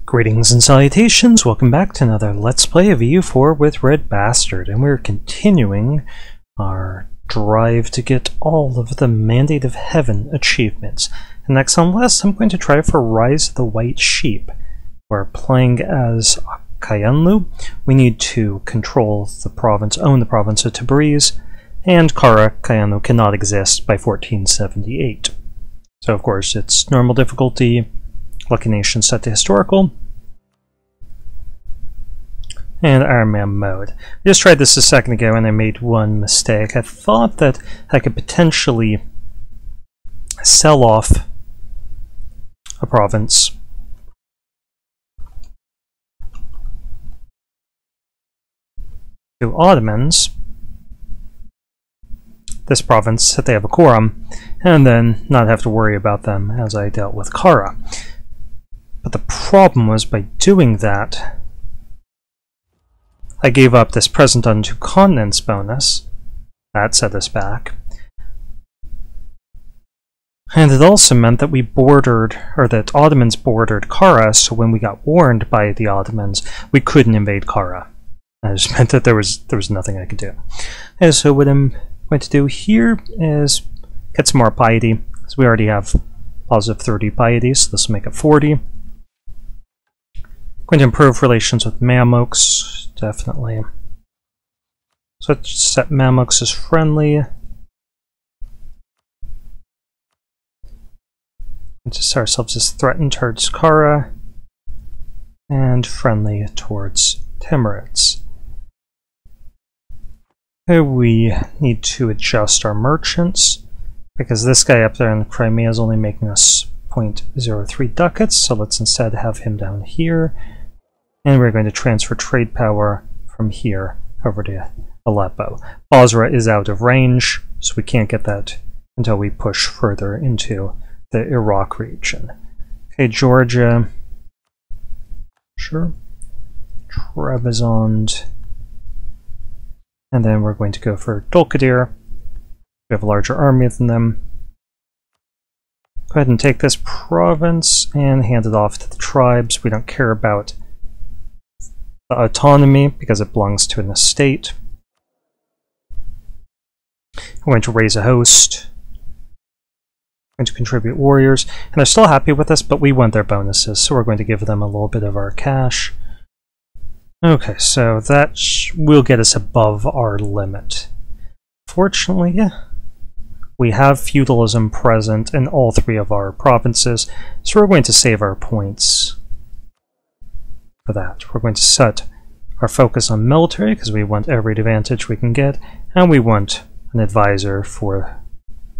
Greetings and salutations, welcome back to another Let's Play of EU4 with RedBstrd, and we're continuing our drive to get all of the Mandate of Heaven achievements. And next on the list, I'm going to try for Rise of the White Sheep. We're playing as Aq Qoyunlu. We need to control the province, own the province of Tabriz, and Qara Qoyunlu cannot exist by 1478. So of course it's normal difficulty, Lucky Nation set to historical, and Iron Man mode. I just tried this a second ago and I made one mistake. I thought that I could potentially sell off a province to Ottomans, this province, that they have a quorum, and then not have to worry about them as I dealt with Qara. But the problem was, by doing that, I gave up this present on 2 continents bonus. That set us back. And it also meant that we bordered, or that Ottomans bordered Qara, so when we got warned by the Ottomans, we couldn't invade Qara. That just meant that there was nothing I could do. And so what I'm going to do here is get some more piety, because we already have positive 30 piety, so this will make it 40. Going to improve relations with Mamluks, definitely. So let's set Mamluks as friendly. And to set ourselves as threatened towards Qara, and friendly towards Timurids. We need to adjust our merchants, because this guy up there in Crimea is only making us 0.03 ducats, so let's instead have him down here. And we're going to transfer trade power from here over to Aleppo. Basra is out of range, so we can't get that until we push further into the Iraq region. Okay, Georgia. Sure. Trebizond. And then we're going to go for Dulkadir. We have a larger army than them. Go ahead and take this province and hand it off to the tribes. We don't care about the autonomy because it belongs to an estate. I'm going to raise a host. I'm going to contribute warriors. And they're still happy with us, but we want their bonuses, so we're going to give them a little bit of our cash. Okay, so that will get us above our limit. Fortunately, we have feudalism present in all 3 of our provinces, so we're going to save our points for that. We're going to set our focus on military, because we want every advantage we can get, and we want an advisor for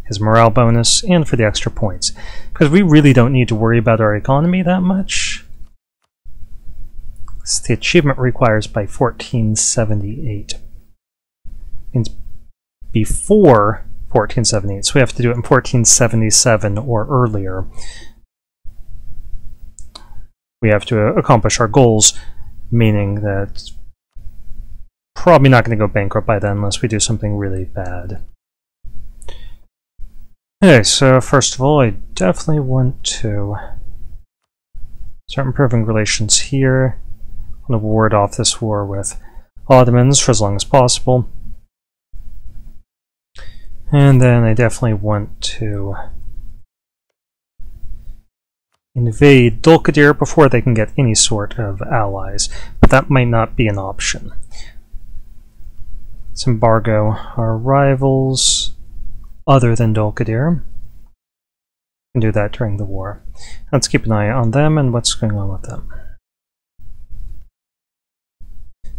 his morale bonus and for the extra points, because we really don't need to worry about our economy that much. The achievement requires by 1478. Means before 1478, so we have to do it in 1477 or earlier. We have to accomplish our goals, meaning that probably not going to go bankrupt by then unless we do something really bad. Okay, so first of all, I definitely want to start improving relations here. I'm going to ward off this war with Ottomans for as long as possible. And then I definitely want to invade Dulkadir before they can get any sort of allies, but that might not be an option. Let's embargo our rivals other than Dulkadir. And do that during the war. Let's keep an eye on them and what's going on with them.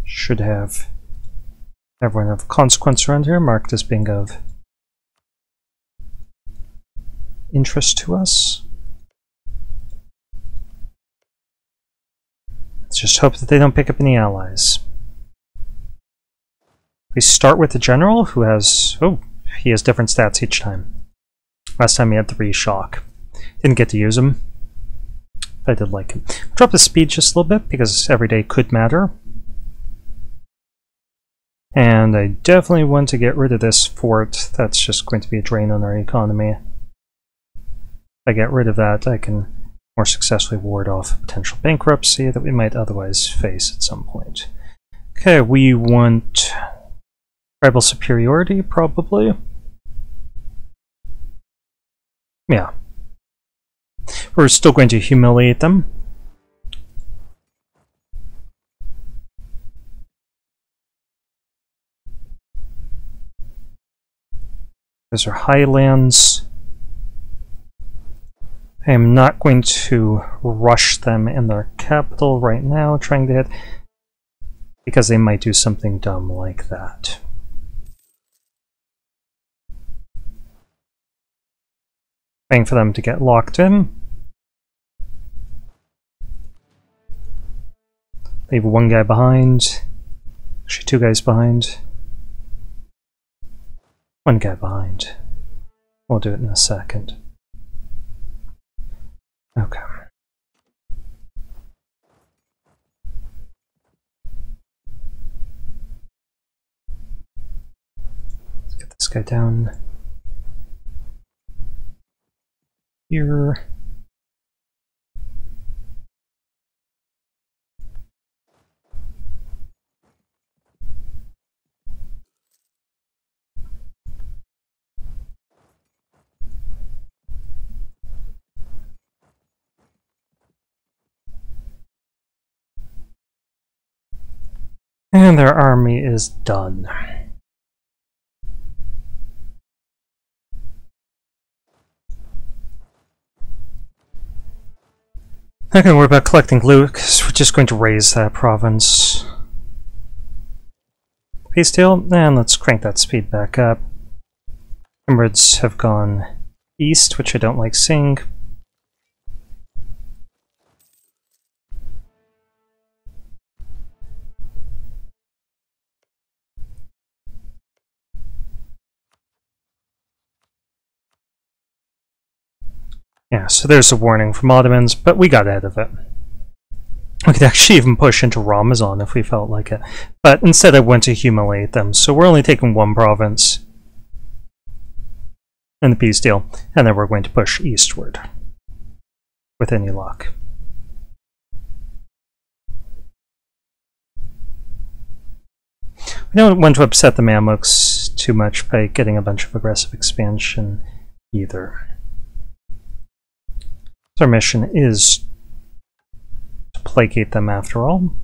Should have everyone of consequence around here marked as being of interest to us. Let's just hope that they don't pick up any allies. We start with the general who has, he has different stats each time. Last time he had 3 shock. Didn't get to use him, but I did like him. Drop the speed just a little bit because every day could matter. And I definitely want to get rid of this fort. That's just going to be a drain on our economy. If I get rid of that, I can more successfully ward off potential bankruptcy that we might otherwise face at some point. Okay, we want tribal superiority, probably. Yeah. We're still going to humiliate them. Those are highlands. I'm not going to rush them in their capital right now, trying to hit, because they might do something dumb like that. Waiting for them to get locked in. Leave one guy behind. Actually, two guys behind. One guy behind. We'll do it in a second. Okay. Let's get this guy down here. And their army is done. Not going to worry about collecting loot, because we're just going to raise that province. Peace deal, and let's crank that speed back up. Emirates have gone east, which I don't like seeing. Yeah, so there's a warning from Ottomans, but we got ahead of it. We could actually even push into Ramazan if we felt like it. But instead I went to humiliate them, so we're only taking one province in the peace deal, and then we're going to push eastward with any luck. We don't want to upset the Mamluks too much by getting a bunch of aggressive expansion either. So our mission is to placate them after all.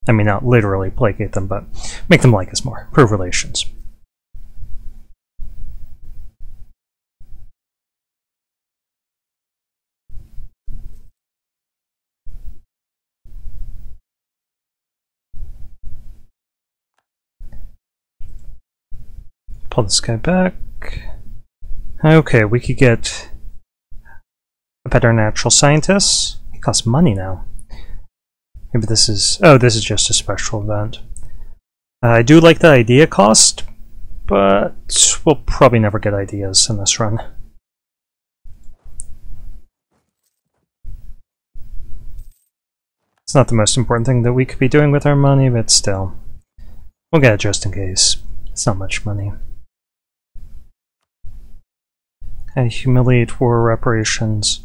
I mean, not literally placate them, but make them like us more. Improve relations. Pull this guy back. Okay, we could get a better natural scientist. It costs money now. Maybe this is... oh, this is just a special event. I do like the idea cost, but we'll probably never get ideas in this run. It's not the most important thing that we could be doing with our money, but still. We'll get it just in case. It's not much money. Okay, humiliate war reparations.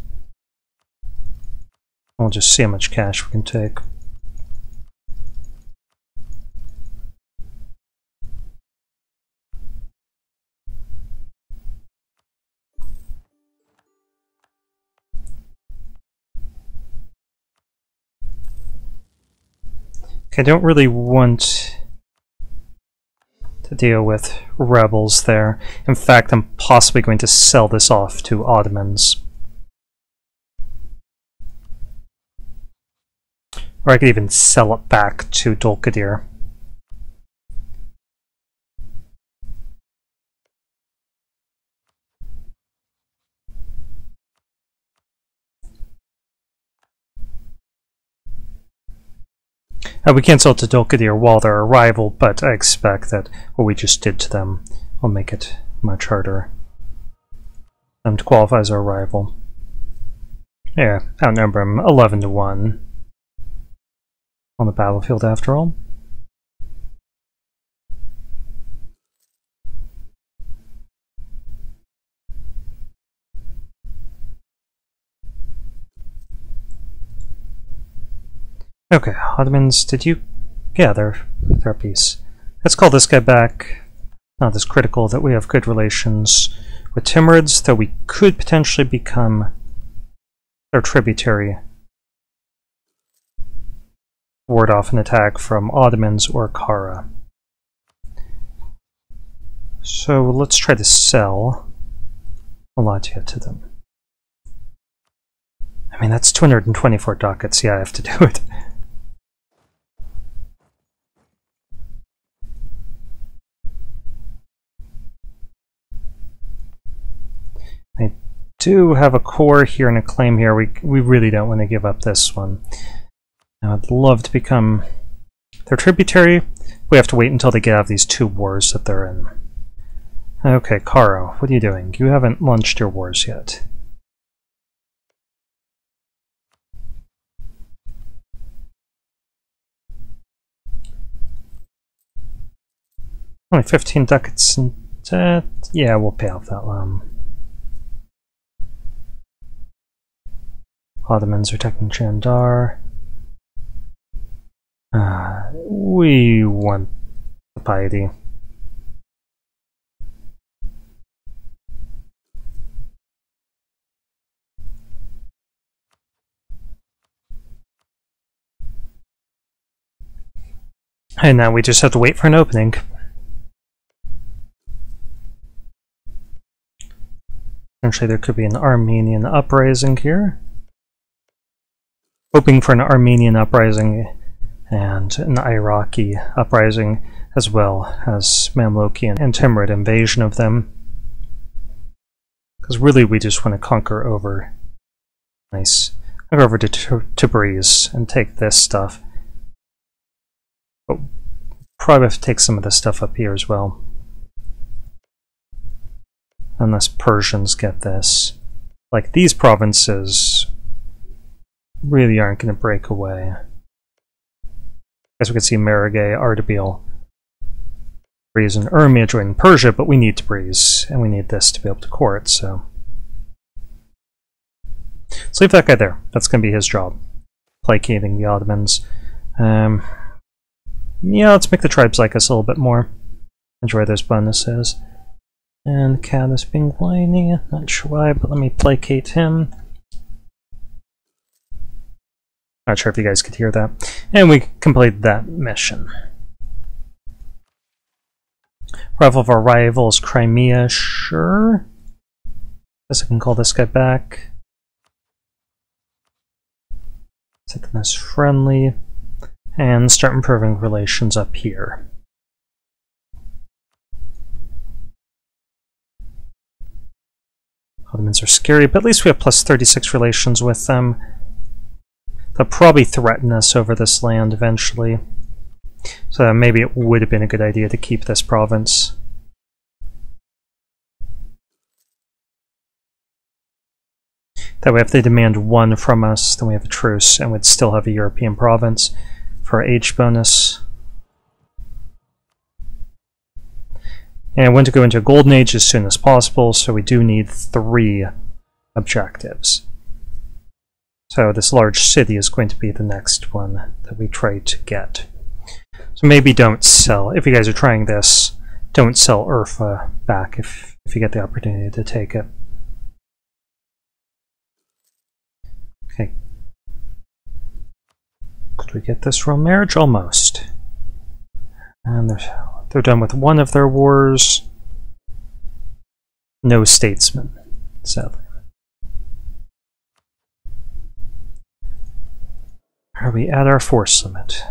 We'll just see how much cash we can take. Okay, I don't really want to deal with rebels there. In fact, I'm possibly going to sell this off to Ottomans. Or I could even sell it back to Dulkadir. We can't sell it to Dulkadir while they're a rival, but I expect that what we just did to them will make it much harder for them to qualify as our rival. Yeah, outnumber them 11 to 1 on the battlefield after all. Okay, Ottomans, did you... Yeah, they're at peace. Let's call this guy back. Not as critical that we have good relations with Timurids, though we could potentially become their tributary. Ward off an attack from Ottomans or Qara. So let's try to sell Malatya to them. I mean, that's 224 ducats. Yeah, I have to do it. I do have a core here and a claim here. We really don't want to give up this one. Now, I'd love to become their tributary. We have to wait until they get out of these two wars that they're in. Okay, Qara, what are you doing? You haven't launched your wars yet. Only 15 ducats, and yeah, we'll pay off that loan. Ottomans are taking Chandar. We want the piety. And now we just have to wait for an opening. Potentially there could be an Armenian uprising here. Hoping for an Armenian uprising and an Iraqi uprising, as well as Mamluki and Timurid invasion of them. Because really we just want to conquer over... Nice. Conquer over to Tabriz and take this stuff. But probably have to take some of this stuff up here as well. Unless Persians get this. Like, these provinces really aren't going to break away. As we can see, Maragay, Ardabil, Tabriz, and Urmia joining Persia, but we need Tabriz, and we need this to be able to core it, so... Let's leave that guy there. That's going to be his job. Placating the Ottomans. Yeah, let's make the tribes like us a little bit more. Enjoy those bonuses. And Cat is being whiny. Not sure why, but let me placate him. Not sure if you guys could hear that. And we completed that mission. Rival of our rivals, Crimea, sure. Guess I can call this guy back. Set them as friendly. And start improving relations up here. Ottomans are scary, but at least we have plus 36 relations with them. They'll probably threaten us over this land eventually. So maybe it would have been a good idea to keep this province. That way if they demand one from us, then we have a truce and we'd still have a European province for our age bonus. And I want to go into a golden age as soon as possible, so we do need 3 objectives. So this large city is going to be the next one that we try to get. So maybe don't sell, if you guys are trying this, don't sell Urfa back if you get the opportunity to take it. Okay. Could we get this royal marriage? Almost. And they're done with one of their wars. No statesman, sadly. Are we at our force limit?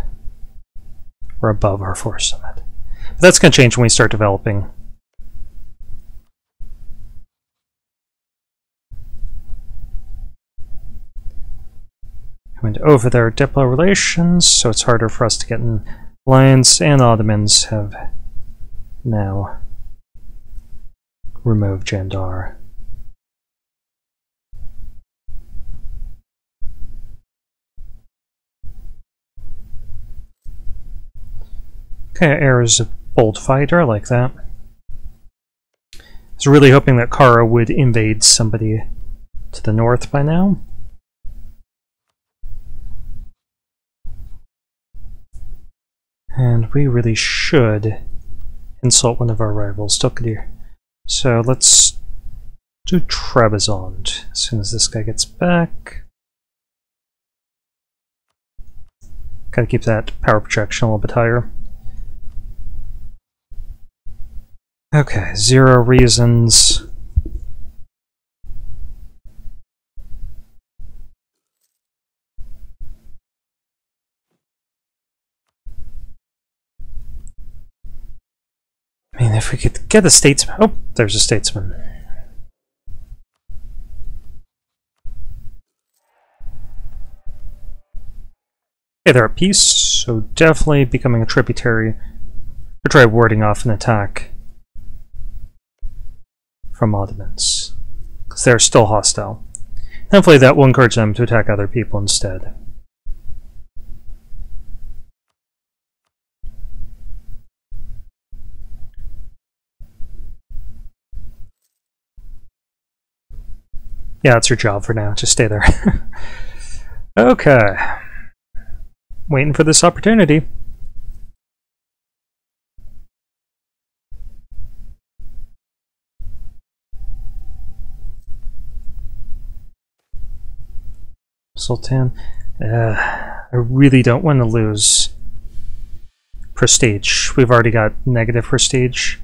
We're above our force limit. But that's going to change when we start developing. I went over their diplo relations, so it's harder for us to get in alliance, and Ottomans have now removed Jandar. Okay, Air is a bold fighter, I like that. I was really hoping that Qara would invade somebody to the north by now. And we really should insult one of our rivals, Tokdir. So let's do Trebizond as soon as this guy gets back. Gotta keep that power projection a little bit higher. Okay, 0 reasons. I mean, if we could get a statesman. Oh, there's a statesman. Okay, they're at peace, so definitely becoming a tributary. Or try warding off an attack from Ottomans, because they're still hostile. Hopefully that will encourage them to attack other people instead. Yeah, that's your job for now. Just stay there. Okay. Waiting for this opportunity. Sultan. I really don't want to lose prestige. We've already got negative prestige.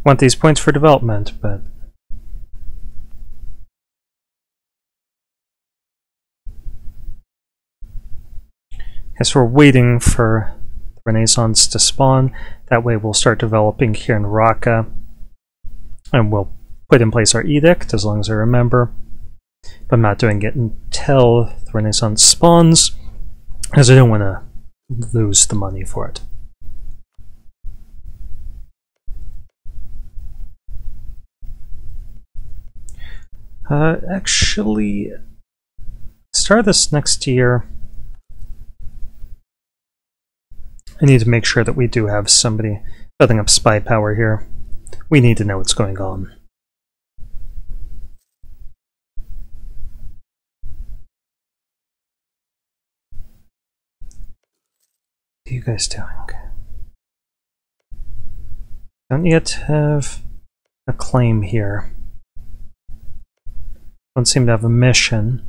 Want these points for development, but guess we're waiting for the Renaissance to spawn. That way we'll start developing here in Raqqa, and we'll put in place our edict as long as I remember. But I'm not doing it until the Renaissance spawns, because I don't want to lose the money for it. Actually, start this next year. I need to make sure that we do have somebody building up spy power here. We need to know what's going on. What are you guys doing? Don't yet have a claim here. Don't seem to have a mission.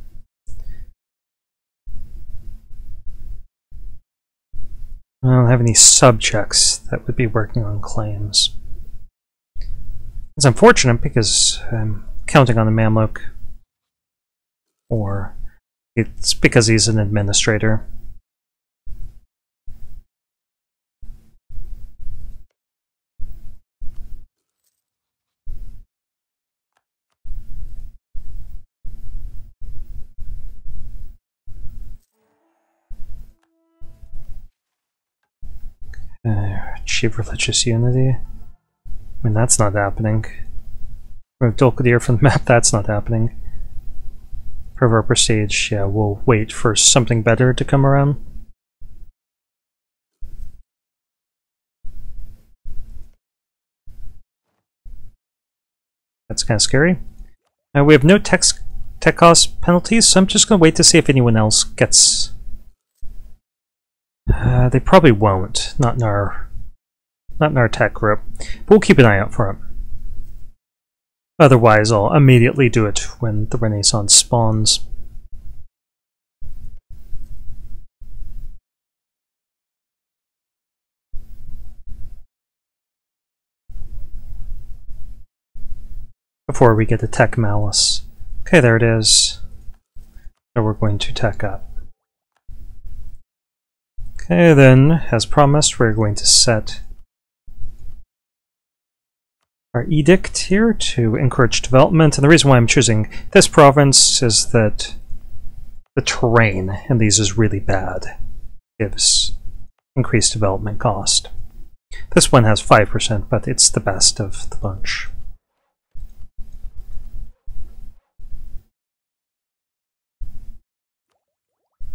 I don't have any subjects that would be working on claims. It's unfortunate because I'm counting on the Mamluk, or it's because he's an administrator. Achieve religious unity. I mean, that's not happening. Remove Dolkadir from the map, that's not happening. For our prestige, yeah, we'll wait for something better to come around. That's kind of scary. We have no tech cost penalties, so I'm just going to wait to see if anyone else gets... they probably won't, not in our tech group. But we'll keep an eye out for it. Otherwise, I'll immediately do it when the Renaissance spawns. Before we get to tech malice. Okay, there it is. So we're going to tech up. Okay, then, as promised, we're going to set our edict here to encourage development. And the reason why I'm choosing this province is that the terrain in these is really bad. Gives increased development cost. This one has 5%, but it's the best of the bunch.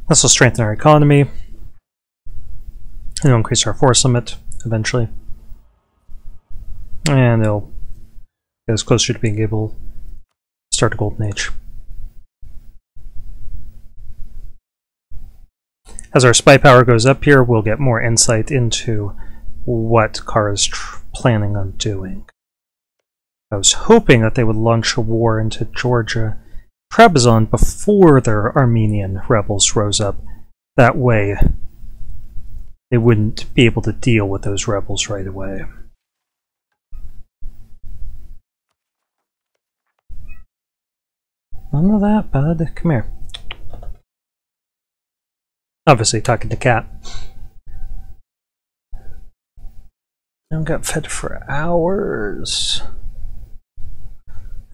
This will strengthen our economy. It'll increase our force limit eventually. And it'll get us closer to being able to start a golden age. As our spy power goes up here, we'll get more insight into what Qara's planning on doing. I was hoping that they would launch a war into Georgia, Trebizond, before their Armenian rebels rose up. That way, they wouldn't be able to deal with those rebels right away. None of that, bud. Come here. Obviously talking to Cat. I got fed for hours.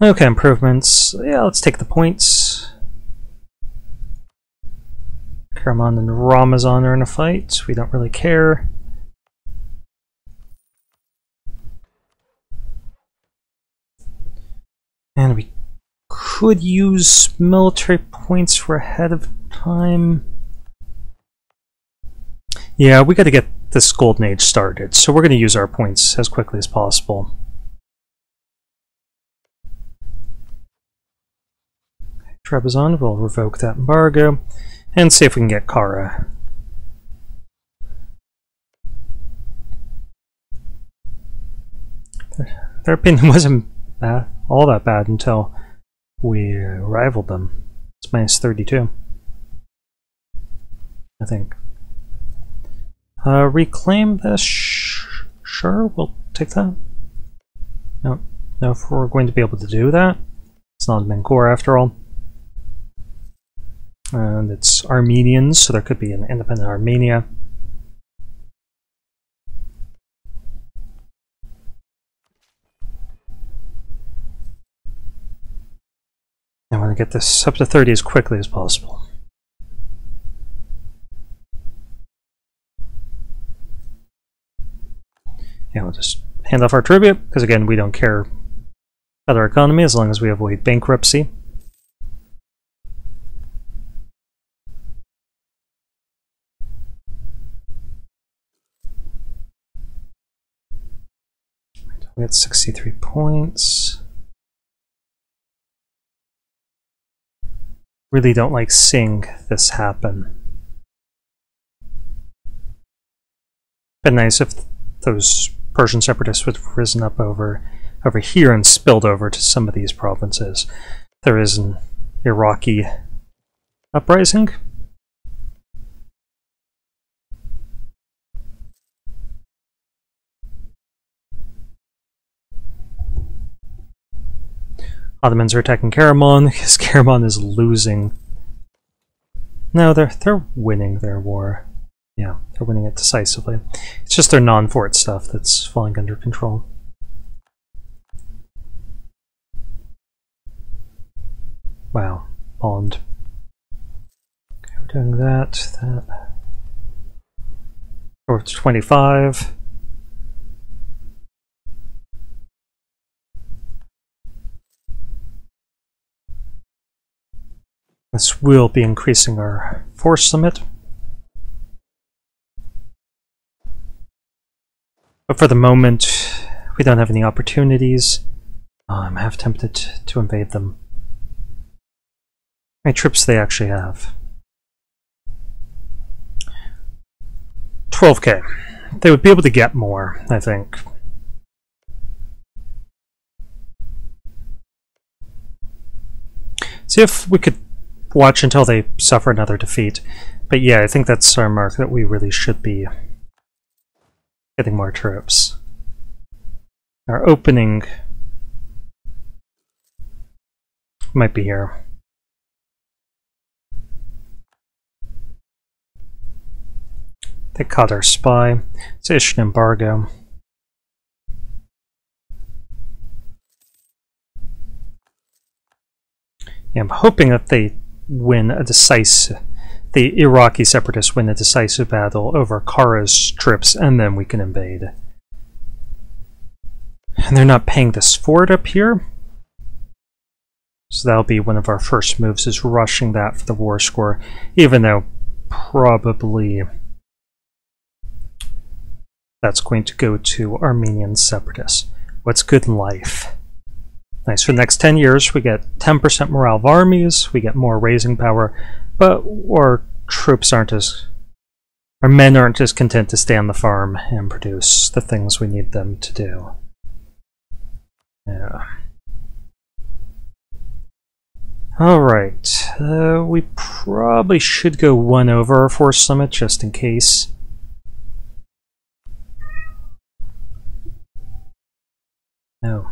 Okay, improvements. Yeah, let's take the points. Karaman and Ramazan are in a fight. We don't really care. And we could use military points for ahead of time. Yeah, we got to get this Golden Age started, so we're going to use our points as quickly as possible. Trebizond will revoke that embargo and see if we can get Qara. Their opinion wasn't all that bad until we rivaled them. It's minus 32, I think. Reclaim this? Sure, we'll take that. No, if we're going to be able to do that. It's not Menkor after all. And it's Armenians, so there could be an independent Armenia. I want to get this up to 30 as quickly as possible. Yeah, we'll just hand off our tribute, because again, we don't care about our economy as long as we avoid bankruptcy. We got 63 points. Really don't like seeing this happen. Been nice if those Persian separatists would have risen up over here and spilled over to some of these provinces. There is an Iraqi uprising. Ottomans are attacking Karaman because Karaman is losing. No, they're winning their war. Yeah, they're winning it decisively. It's just their non-fort stuff that's falling under control. Wow, Poland. Okay, we're doing that. Or 25. This will be increasing our force limit. But for the moment, we don't have any opportunities. I'm half tempted to invade them. How many troops they actually have? 12k. They would be able to get more, I think. See if we could watch until they suffer another defeat. But yeah, I think that's our mark that we really should be getting more troops. Our opening might be here. They caught our spy. Let's issue an embargo. Yeah, I'm hoping that they win a decisive... the Iraqi separatists win a decisive battle over Qara's troops, and then we can invade. And they're not paying this fort up here. So that'll be one of our first moves, is rushing that for the war score, even though probably that's going to go to Armenian separatists. What's good in life? Nice. For the next 10 years, we get 10% morale of armies, we get more raising power, but our troops aren't as Our men aren't just content to stay on the farm and produce the things we need them to do. Yeah. Alright, we probably should go one over our force limit just in case. No.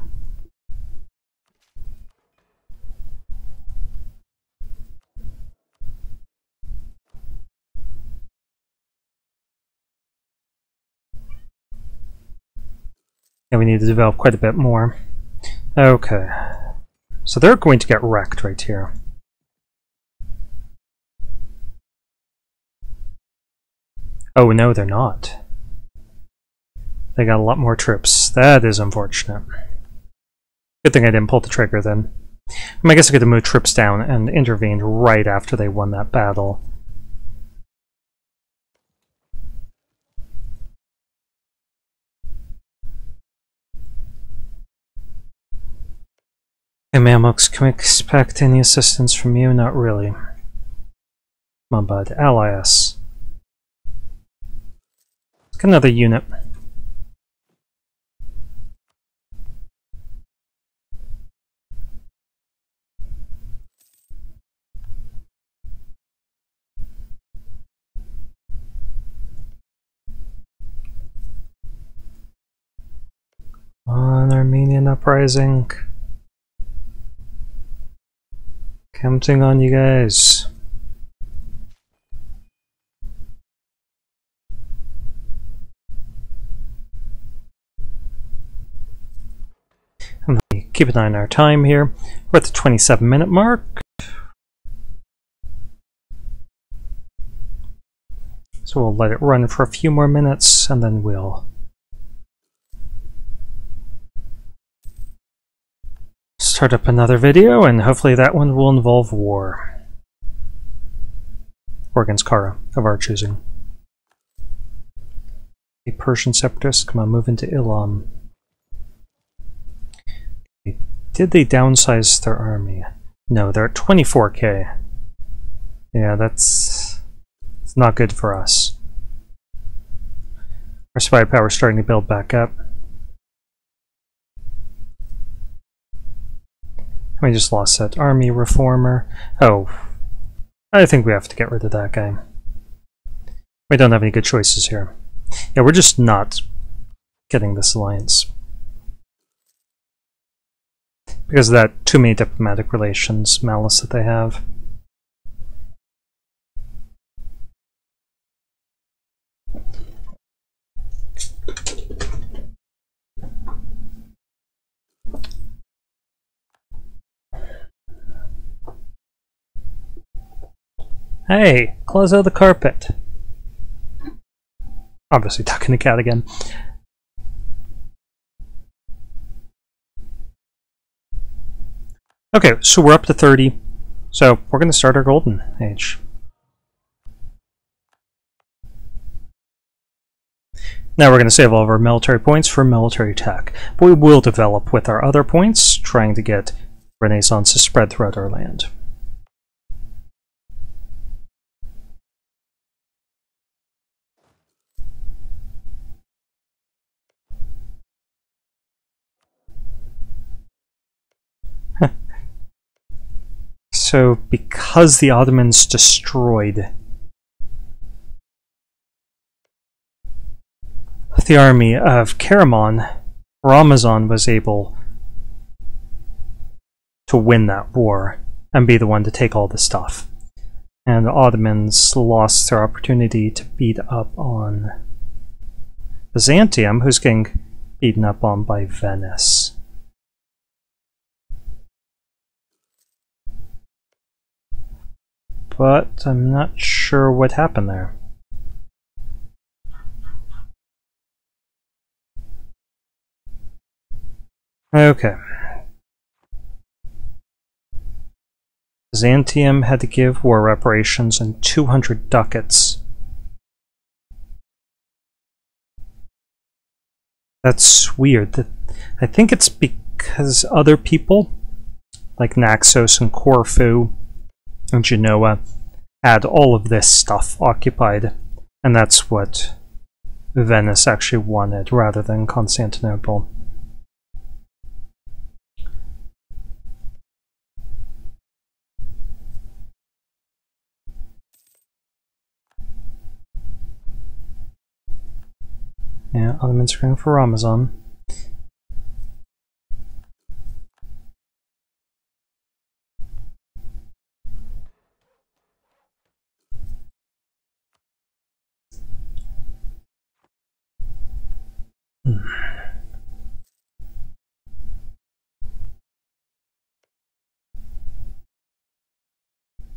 And we need to develop quite a bit more. Okay. So they're going to get wrecked right here. Oh no, they're not. They got a lot more troops. That is unfortunate. Good thing I didn't pull the trigger then. I guess I could have moved troops down and intervened right after they won that battle. Hey Mamluks, can we expect any assistance from you? Not really. Come on, bud. Ally us. Let's get another unit. On Armenian uprising. Counting on you guys. And let me keep an eye on our time here. We're at the 27-minute mark. So we'll let it run for a few more minutes and then we'll start up another video, and hopefully that one will involve war. Or against Qara, of our choosing. A Persian separatist, come on, move into Ilam. Did they downsize their army? No, they're at 24k. Yeah, it's not good for us. Our spy power is starting to build back up. We just lost that army reformer. Oh, I think we have to get rid of that guy. We don't have any good choices here. Yeah, we're just not getting this alliance. Because of that too many diplomatic relations malice that they have. Hey, close out the carpet. Obviously talking to cat again. Okay, so we're up to 30. So we're going to start our golden age. Now we're going to save all of our military points for military tech. But we will develop with our other points, trying to get Renaissance to spread throughout our land. So, because the Ottomans destroyed the army of Karaman, Ramazan was able to win that war and be the one to take all the stuff. And the Ottomans lost their opportunity to beat up on Byzantium, who's getting beaten up on by Venice. But I'm not sure what happened there. Okay. Byzantium had to give war reparations and 200 ducats. That's weird. I think it's because other people, like Naxos and Corfu and Genoa, had all of this stuff occupied. And that's what Venice actually wanted, rather than Constantinople. Yeah, Ottomans are going for Ramazan.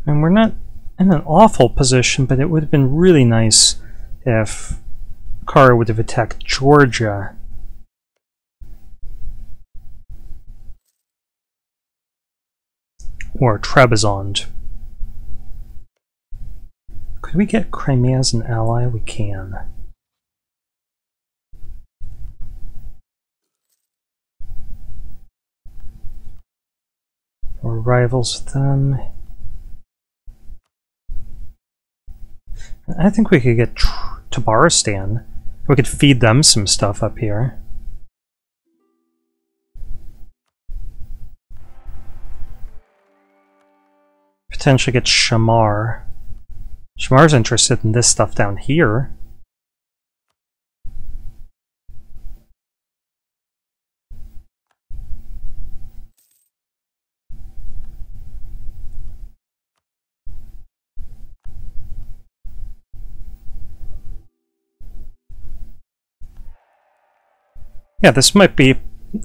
And we're not in an awful position, but it would have been really nice if Qara would have attacked Georgia. Or Trebizond. Could we get Crimea as an ally? We can. We're rivals with them. I think we could get Tabaristan. We could feed them some stuff up here. Potentially get Shamar. Shamar's interested in this stuff down here. Yeah, this might be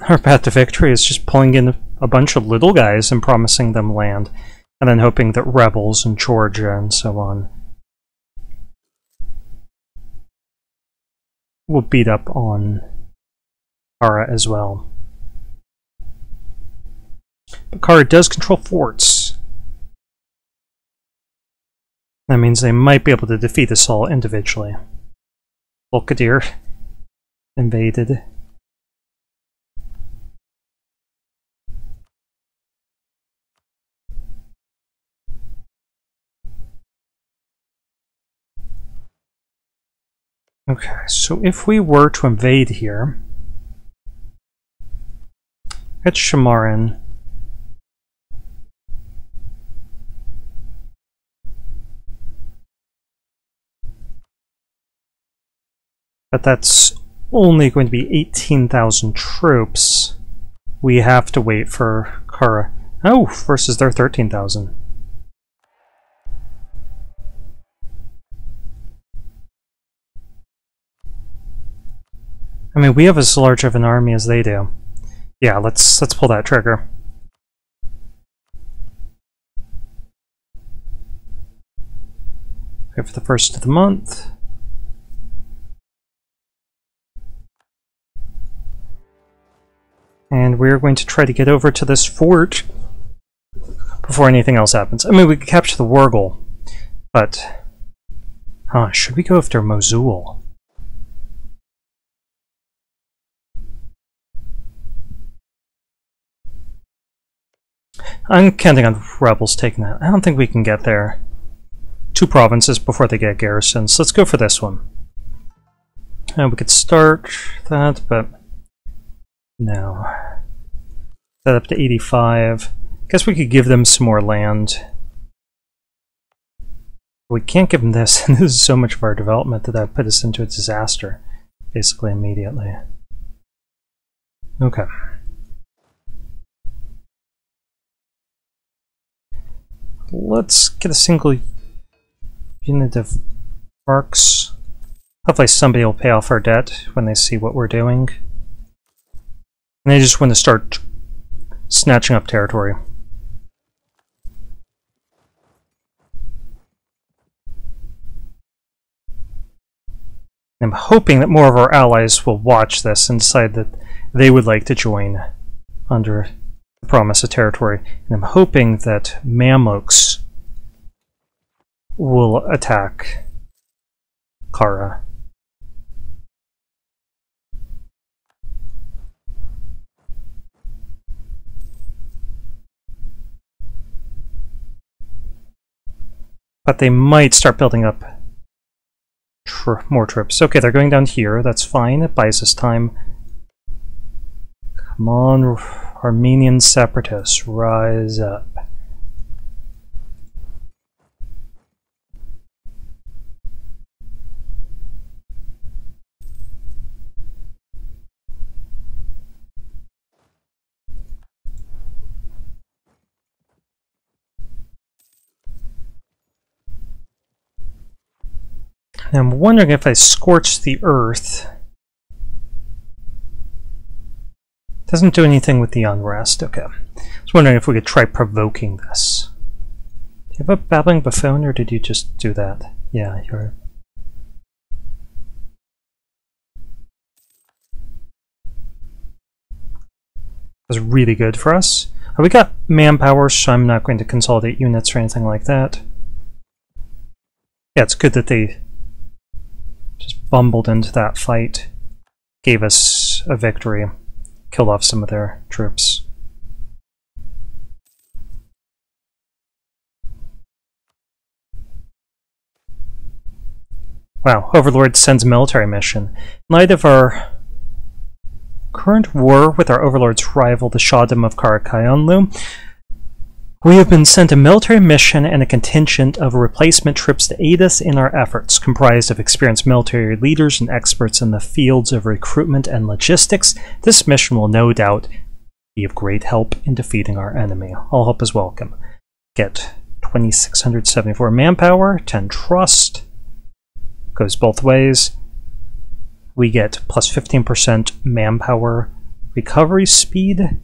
our path to victory, is just pulling in a bunch of little guys and promising them land, and then hoping that rebels in Georgia and so on will beat up on Qara as well. But Qara does control forts. That means they might be able to defeat us all individually. Volkadir invaded. Okay, so if we were to invade here, get Shamarin. But that's only going to be 18,000 troops. We have to wait for Qara. Oh, versus their 13,000. I mean, we have as large of an army as they do. Yeah, let's pull that trigger. Okay, for the first of the month. And we're going to try to get over to this fort before anything else happens. I mean, we could capture the Wargle, but... Huh, should we go after Mosul? I'm counting on rebels taking that. I don't think we can get there. 2 provinces before they get garrisons. Let's go for this one. And we could start that, but no. Set up to 85. Guess we could give them some more land. We can't give them this, and this is so much of our development that that put us into a disaster, basically immediately. Okay. Let's get a single unit of marks. Hopefully somebody will pay off our debt when they see what we're doing. And they just want to start snatching up territory. I'm hoping that more of our allies will watch this and decide that they would like to join under the promise of territory. And I'm hoping that Mamluks will attack Qara. But they might start building up more troops. Okay, they're going down here. That's fine. It buys us time. Come on, Armenian separatists, rise up. I'm wondering if I scorch the earth. Doesn't do anything with the unrest. Okay. I was wondering if we could try provoking this. Do you have a babbling buffoon, or did you just do that? Yeah, you're... was really good for us. We got manpower, so I'm not going to consolidate units or anything like that. Yeah, it's good that they just bumbled into that fight, gave us a victory, killed off some of their troops. Wow, Overlord sends military mission. In light of our current war with our Overlord's rival, the Shahdom of Qara Qoyunlu, we have been sent a military mission and a contingent of replacement troops to aid us in our efforts, comprised of experienced military leaders and experts in the fields of recruitment and logistics. This mission will no doubt be of great help in defeating our enemy. All help is welcome. Get 2,674 manpower, 10 trust. Goes both ways. We get plus 15% manpower recovery speed,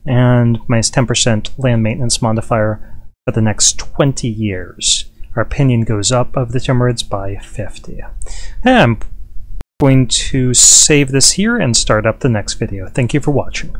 and minus 10% land maintenance modifier for the next 20 years. Our opinion goes up of the Timurids by 50. And I'm going to save this here and start up the next video. Thank you for watching.